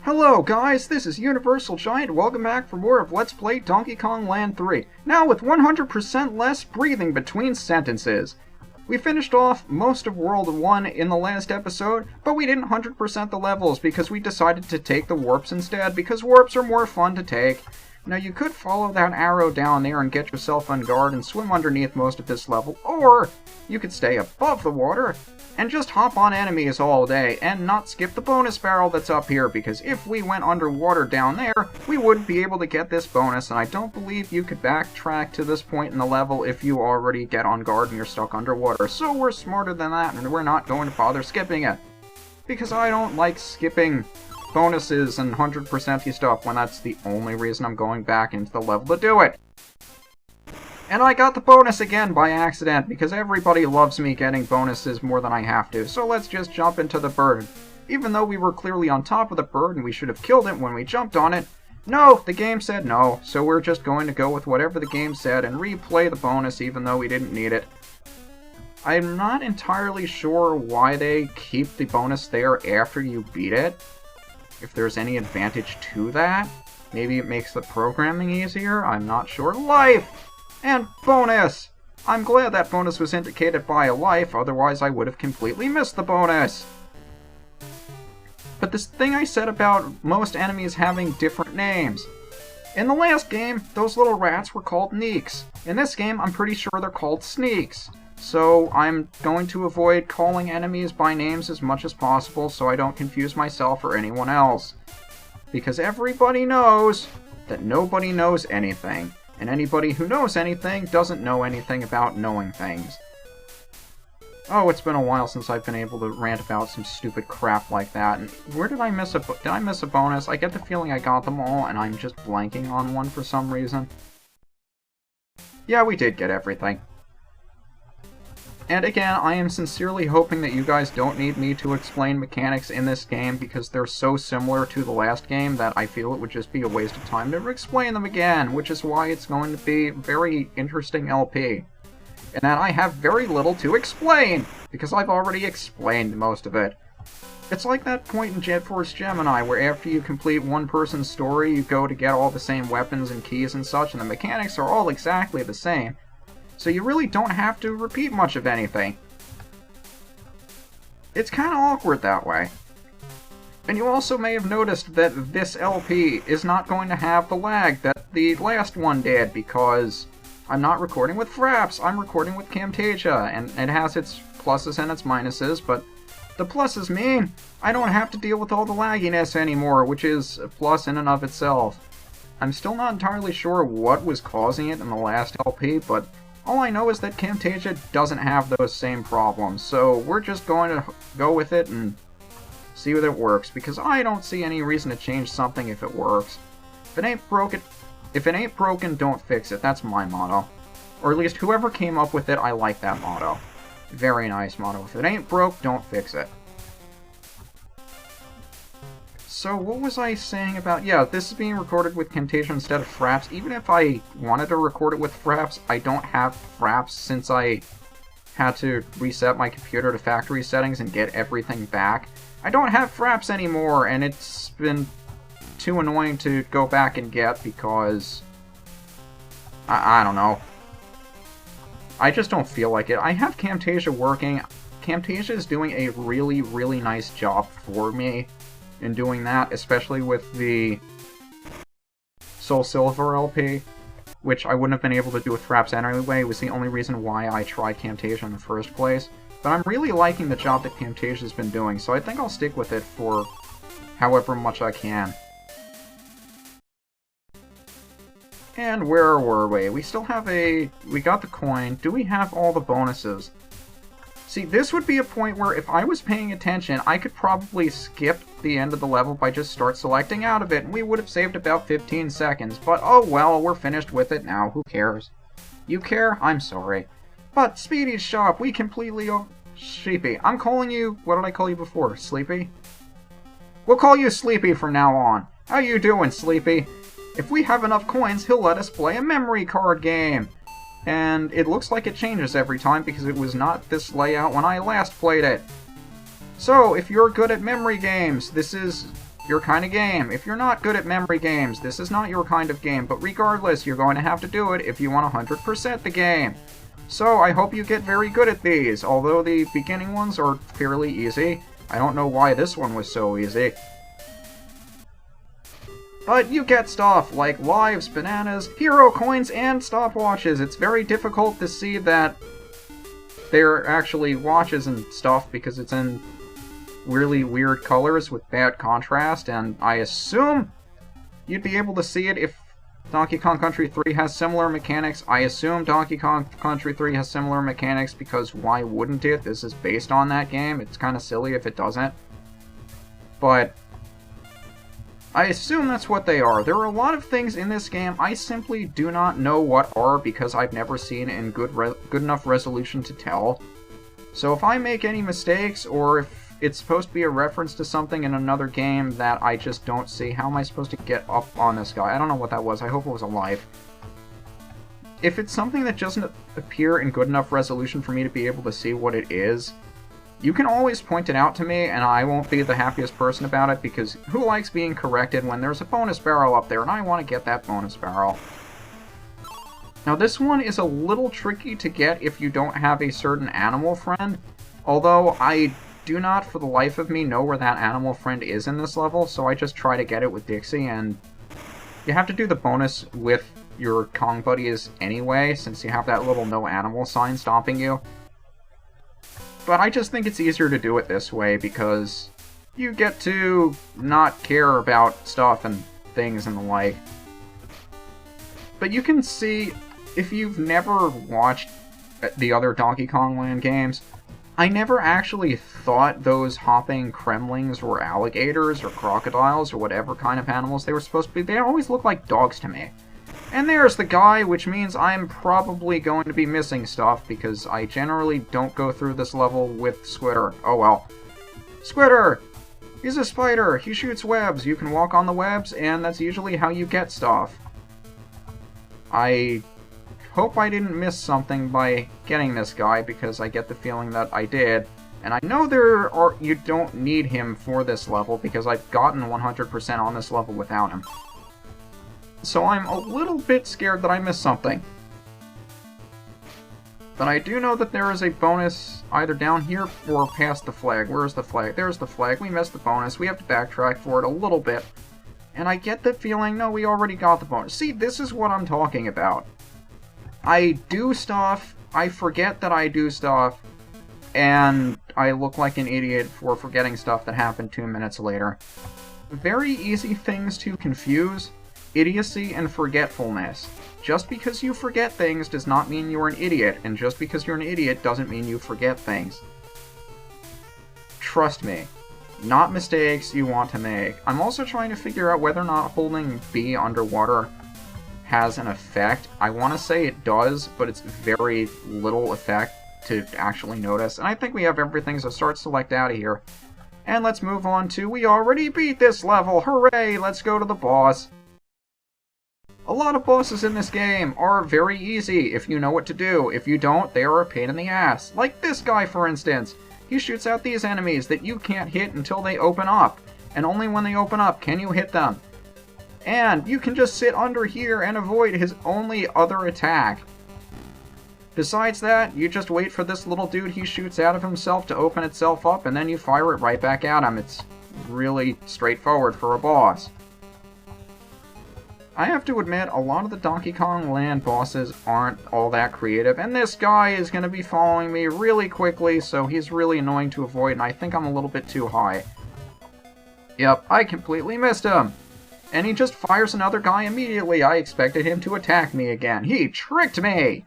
Hello guys, this is UniversalGiant. Welcome back for more of Let's Play Donkey Kong Land 3. Now with 100% less breathing between sentences. We finished off most of World 1 in the last episode, but we didn't 100% the levels because we decided to take the warps instead, because warps are more fun to take. Now you could follow that arrow down there and get yourself on guard and swim underneath most of this level, or you could stay above the water and just hop on enemies all day and not skip the bonus barrel that's up here, because if we went underwater down there, we wouldn't be able to get this bonus, and I don't believe you could backtrack to this point in the level if you already get on guard and you're stuck underwater. So we're smarter than that, and we're not going to bother skipping it. Because I don't like skipping bonuses and 100%y stuff when that's the only reason I'm going back into the level to do it. And I got the bonus again by accident, because everybody loves me getting bonuses more than I have to, so let's just jump into the bird. Even though we were clearly on top of the bird and we should have killed it when we jumped on it, no, the game said no, so we're just going to go with whatever the game said and replay the bonus even though we didn't need it. I'm not entirely sure why they keep the bonus there after you beat it, if there's any advantage to that. Maybe it makes the programming easier, I'm not sure. Life! And bonus! I'm glad that bonus was indicated by a life, otherwise I would have completely missed the bonus. But this thing I said about most enemies having different names. In the last game, those little rats were called Neeks. In this game, I'm pretty sure they're called Sneaks. So I'm going to avoid calling enemies by names as much as possible so I don't confuse myself or anyone else. Because everybody knows that nobody knows anything. And anybody who knows anything doesn't know anything about knowing things. Oh, it's been a while since I've been able to rant about some stupid crap like that. And where did I miss did I miss a bonus? I get the feeling I got them all, and I'm just blanking on one for some reason. Yeah, we did get everything. And again, I am sincerely hoping that you guys don't need me to explain mechanics in this game, because they're so similar to the last game that I feel it would just be a waste of time to explain them again, which is why it's going to be a very interesting LP. And that I have very little to explain, because I've already explained most of it. It's like that point in Jet Force Gemini, where after you complete one person's story, you go to get all the same weapons and keys and such, and the mechanics are all exactly the same. So you really don't have to repeat much of anything. It's kind of awkward that way. And you also may have noticed that this LP is not going to have the lag that the last one did, because I'm not recording with Fraps, I'm recording with Camtasia, and it has its pluses and its minuses, but the pluses mean I don't have to deal with all the lagginess anymore, which is a plus in and of itself. I'm still not entirely sure what was causing it in the last LP, but all I know is that Camtasia doesn't have those same problems, so we're just going to go with it and see whether it works, because I don't see any reason to change something if it works. If it ain't broken, don't fix it. That's my motto. Or at least whoever came up with it, I like that motto. Very nice motto. If it ain't broke, don't fix it. So what was I saying about... Yeah, this is being recorded with Camtasia instead of Fraps. Even if I wanted to record it with Fraps, I don't have Fraps since I had to reset my computer to factory settings and get everything back. I don't have Fraps anymore, and it's been too annoying to go back and get because... I don't know. I just don't feel like it. I have Camtasia working. Camtasia is doing a really, really nice job for me in doing that, especially with the Soul Silver LP, which I wouldn't have been able to do with Fraps anyway. It was the only reason why I tried Camtasia in the first place. But I'm really liking the job that Camtasia's been doing, so I think I'll stick with it for however much I can. And where were we? We still have we got the coin. Do we have all the bonuses? See, this would be a point where if I was paying attention, I could probably skip the end of the level by just start selecting out of it, and we would have saved about 15 seconds. But oh well, we're finished with it now, who cares? You care? I'm sorry. But Speedy's shop, we completely Sheepy. I'm calling you, what did I call you before? Sleepy? We'll call you Sleepy from now on. How you doing, Sleepy? If we have enough coins, he'll let us play a memory card game. And it looks like it changes every time because it was not this layout when I last played it. So, if you're good at memory games, this is your kind of game. If you're not good at memory games, this is not your kind of game, but regardless, you're going to have to do it if you want 100% the game. So I hope you get very good at these, although the beginning ones are fairly easy. I don't know why this one was so easy. But you get stuff like lives, bananas, hero coins, and stopwatches. It's very difficult to see that they're actually watches and stuff because it's in really weird colors with bad contrast, and I assume you'd be able to see it if Donkey Kong Country 3 has similar mechanics. I assume Donkey Kong Country 3 has similar mechanics because why wouldn't it? This is based on that game. It's kind of silly if it doesn't. But I assume that's what they are. There are a lot of things in this game I simply do not know what are because I've never seen it in good enough resolution to tell. So if I make any mistakes, or if it's supposed to be a reference to something in another game that I just don't see, how am I supposed to get up on this guy? I don't know what that was. I hope it was a life. If it's something that doesn't appear in good enough resolution for me to be able to see what it is, you can always point it out to me, and I won't be the happiest person about it, because who likes being corrected when there's a bonus barrel up there, and I want to get that bonus barrel. Now this one is a little tricky to get if you don't have a certain animal friend, although I do not for the life of me know where that animal friend is in this level, so I just try to get it with Dixie, and you have to do the bonus with your Kong buddies anyway, since you have that little no animal sign stopping you. But I just think it's easier to do it this way, because you get to not care about stuff and things and the like. But you can see, if you've never watched the other Donkey Kong Land games, I never actually thought those hopping Kremlings were alligators or crocodiles or whatever kind of animals they were supposed to be. They always look like dogs to me. And there's the guy, which means I'm probably going to be missing stuff, because I generally don't go through this level with Squitter. Oh well. Squitter! He's a spider! He shoots webs! You can walk on the webs, and that's usually how you get stuff. I hope I didn't miss something by getting this guy, because I get the feeling that I did. And I know you don't need him for this level, because I've gotten 100% on this level without him. So I'm a little bit scared that I missed something. But I do know that there is a bonus either down here or past the flag. Where's the flag? There's the flag. We missed the bonus. We have to backtrack for it a little bit. And I get the feeling, no, we already got the bonus. See, this is what I'm talking about. I do stuff, I forget that I do stuff, and I look like an idiot for forgetting stuff that happened 2 minutes later. Very easy things to confuse: idiocy and forgetfulness. Just because you forget things does not mean you're an idiot, and just because you're an idiot doesn't mean you forget things. Trust me. Not mistakes you want to make. I'm also trying to figure out whether or not holding B underwater has an effect. I want to say it does, but it's very little effect to actually notice. And I think we have everything, so start select out of here. And let's move on to, we already beat this level! Hooray! Let's go to the boss. A lot of bosses in this game are very easy if you know what to do. If you don't, they are a pain in the ass. Like this guy, for instance. He shoots out these enemies that you can't hit until they open up. And only when they open up can you hit them. And you can just sit under here and avoid his only other attack. Besides that, you just wait for this little dude he shoots out of himself to open itself up, and then you fire it right back at him. It's really straightforward for a boss. I have to admit, a lot of the Donkey Kong Land bosses aren't all that creative, and this guy is going to be following me really quickly, so he's really annoying to avoid, and I think I'm a little bit too high. Yep, I completely missed him! And he just fires another guy immediately. I expected him to attack me again. He tricked me!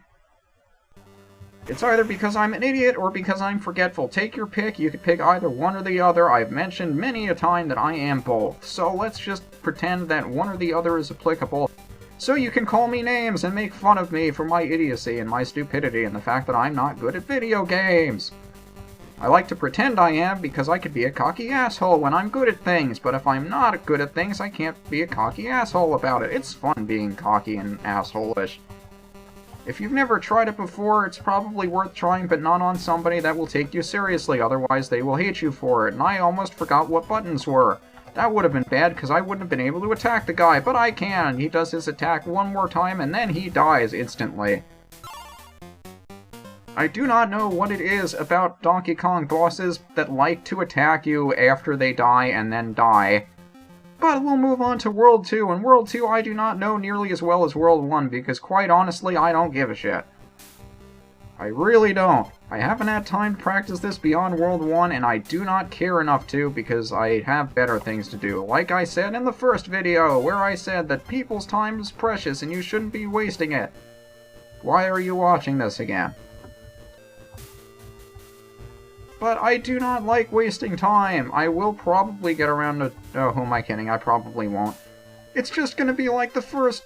It's either because I'm an idiot or because I'm forgetful. Take your pick. You could pick either one or the other. I've mentioned many a time that I am both. So let's just pretend that one or the other is applicable. So you can call me names and make fun of me for my idiocy and my stupidity and the fact that I'm not good at video games. I like to pretend I am because I could be a cocky asshole when I'm good at things, but if I'm not good at things, I can't be a cocky asshole about it. It's fun being cocky and asshole-ish. If you've never tried it before, it's probably worth trying, but not on somebody that will take you seriously, otherwise they will hate you for it. And I almost forgot what buttons were. That would have been bad, because I wouldn't have been able to attack the guy, but I can! He does his attack one more time, and then he dies instantly. I do not know what it is about Donkey Kong bosses that like to attack you after they die and then die. But we'll move on to World 2, and World 2 I do not know nearly as well as World 1, because quite honestly, I don't give a shit. I really don't. I haven't had time to practice this beyond World 1, and I do not care enough to, because I have better things to do. Like I said in the first video, where I said that people's time is precious and you shouldn't be wasting it. Why are you watching this again? But I do not like wasting time. I will probably get around to... Oh, who am I kidding? I probably won't. It's just gonna be like the first...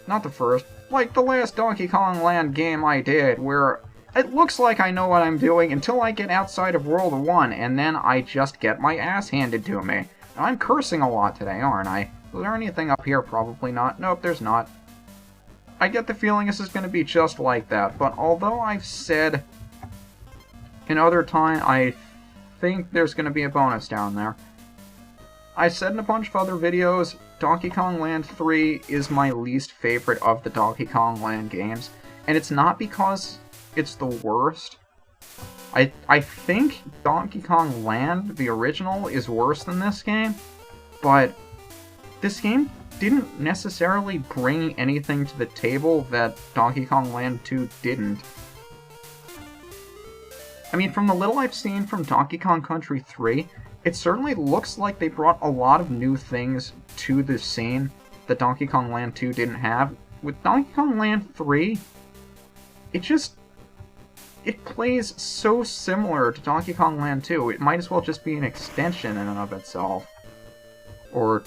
Not the first. Like the last Donkey Kong Land game I did, where it looks like I know what I'm doing until I get outside of World 1, and then I just get my ass handed to me. And I'm cursing a lot today, aren't I? Is there anything up here? Probably not. Nope, there's not. I get the feeling this is gonna be just like that, but although I've said... in other time, I think there's going to be a bonus down there. I said in a bunch of other videos, Donkey Kong Land 3 is my least favorite of the Donkey Kong Land games. And it's not because it's the worst. I think Donkey Kong Land, the original, is worse than this game. But this game didn't necessarily bring anything to the table that Donkey Kong Land 2 didn't. I mean, from the little I've seen from Donkey Kong Country 3, it certainly looks like they brought a lot of new things to the scene that Donkey Kong Land 2 didn't have. With Donkey Kong Land 3, it plays so similar to Donkey Kong Land 2. It might as well just be an extension in and of itself. Or,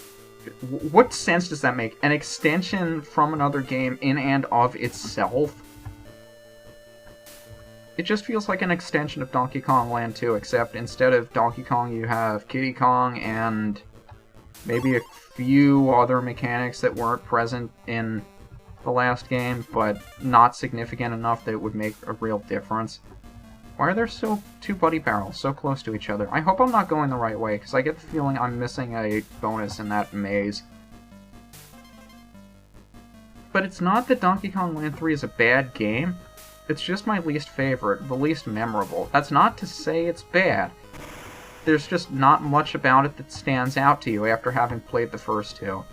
what sense does that make? An extension from another game in and of itself? It just feels like an extension of Donkey Kong Land 2, except instead of Donkey Kong you have Kiddy Kong and maybe a few other mechanics that weren't present in the last game, but not significant enough that it would make a real difference. Why are there two buddy barrels so close to each other? I hope I'm not going the right way, because I get the feeling I'm missing a bonus in that maze. But it's not that Donkey Kong Land 3 is a bad game. It's just my least favorite, the least memorable. That's not to say it's bad. There's just not much about it that stands out to you after having played the first two.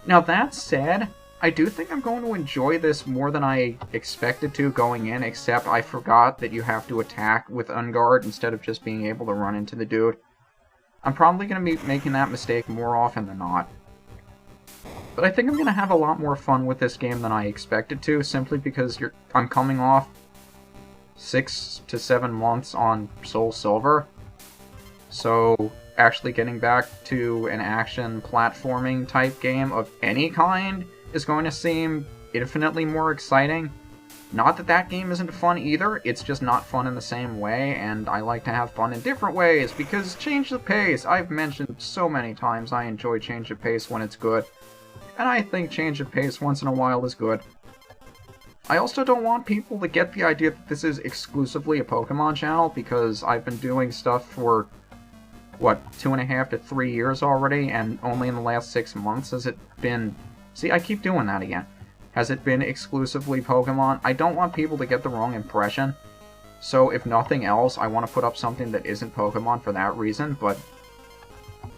Now that said, I do think I'm going to enjoy this more than I expected to going in, except I forgot that you have to attack with unguard instead of just being able to run into the dude. I'm probably going to be making that mistake more often than not. But I think I'm going to have a lot more fun with this game than I expected to, simply because I'm coming off 6 to 7 months on Soul Silver. So actually getting back to an action platforming type game of any kind is going to seem infinitely more exciting. Not that that game isn't fun either, it's just not fun in the same way, and I like to have fun in different ways, because change the pace. I've mentioned so many times I enjoy change of pace when it's good. And I think change of pace once in a while is good. I also don't want people to get the idea that this is exclusively a Pokemon channel, because I've been doing stuff for, what, 2.5 to 3 years already, and only in the last 6 months has it been... See, I keep doing that again. Has it been exclusively Pokemon? I don't want people to get the wrong impression. So if nothing else, I want to put up something that isn't Pokemon for that reason, but...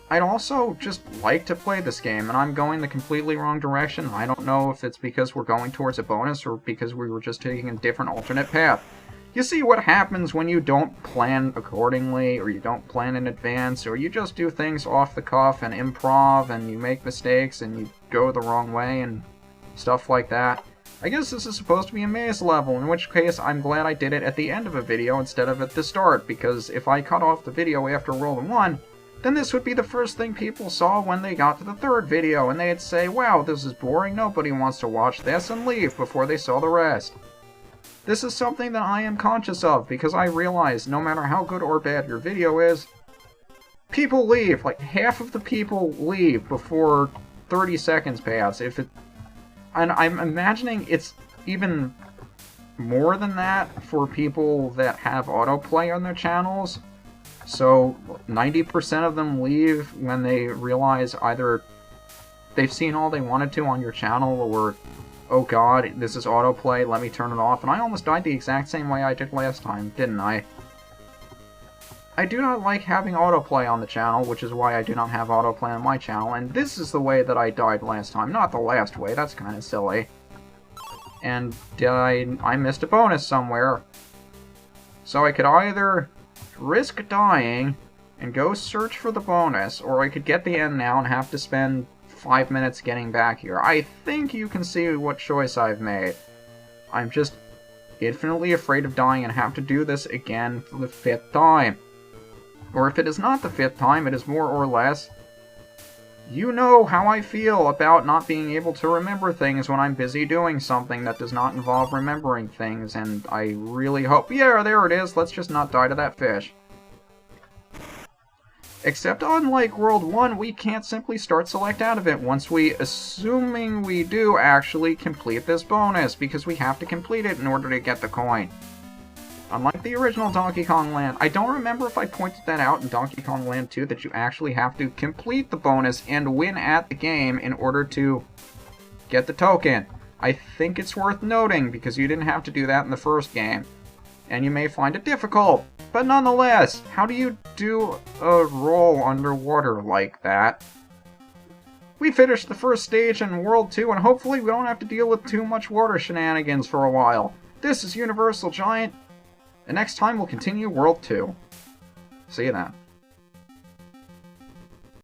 I'd also just like to play this game, and I'm going the completely wrong direction. I don't know if it's because we're going towards a bonus or because we were just taking a different alternate path. You see what happens when you don't plan accordingly, or you don't plan in advance, or you just do things off the cuff and improv, and you make mistakes, and you go the wrong way, and stuff like that. I guess this is supposed to be a maze level, in which case I'm glad I did it at the end of a video instead of at the start, because if I cut off the video after World 1, then this would be the first thing people saw when they got to the third video, and they'd say, wow, this is boring, nobody wants to watch this, and leave before they saw the rest. This is something that I am conscious of, because I realize no matter how good or bad your video is, people leave. Like, half of the people leave before 30 seconds pass. And I'm imagining it's even more than that for people that have autoplay on their channels. So 90% of them leave when they realize either they've seen all they wanted to on your channel, or, oh god, this is autoplay, let me turn it off. And I almost died the exact same way I did last time, didn't I? I do not like having autoplay on the channel, which is why I do not have autoplay on my channel, and this is the way that I died last time, not the last way, that's kind of silly. And I missed a bonus somewhere. So I could either risk dying and go search for the bonus, or I could get the end now and have to spend 5 minutes getting back here. I think you can see what choice I've made. I'm just infinitely afraid of dying and have to do this again for the 5th time. Or if it is not the 5th time, it is more or less. You know how I feel about not being able to remember things when I'm busy doing something that does not involve remembering things, and I really hope... Yeah, there it is, let's just not die to that fish. Except unlike World 1, we can't simply start select out of it once we, assuming we do actually complete this bonus, because we have to complete it in order to get the coin. Unlike the original Donkey Kong Land, I don't remember if I pointed that out in Donkey Kong Land 2, that you actually have to complete the bonus and win at the game in order to get the token. I think it's worth noting, because you didn't have to do that in the first game. And you may find it difficult, but nonetheless, how do you do a roll underwater like that? We finished the first stage in World 2, and hopefully we don't have to deal with too much water shenanigans for a while. This is UniversalGiant. The next time we'll continue World 2. See you then.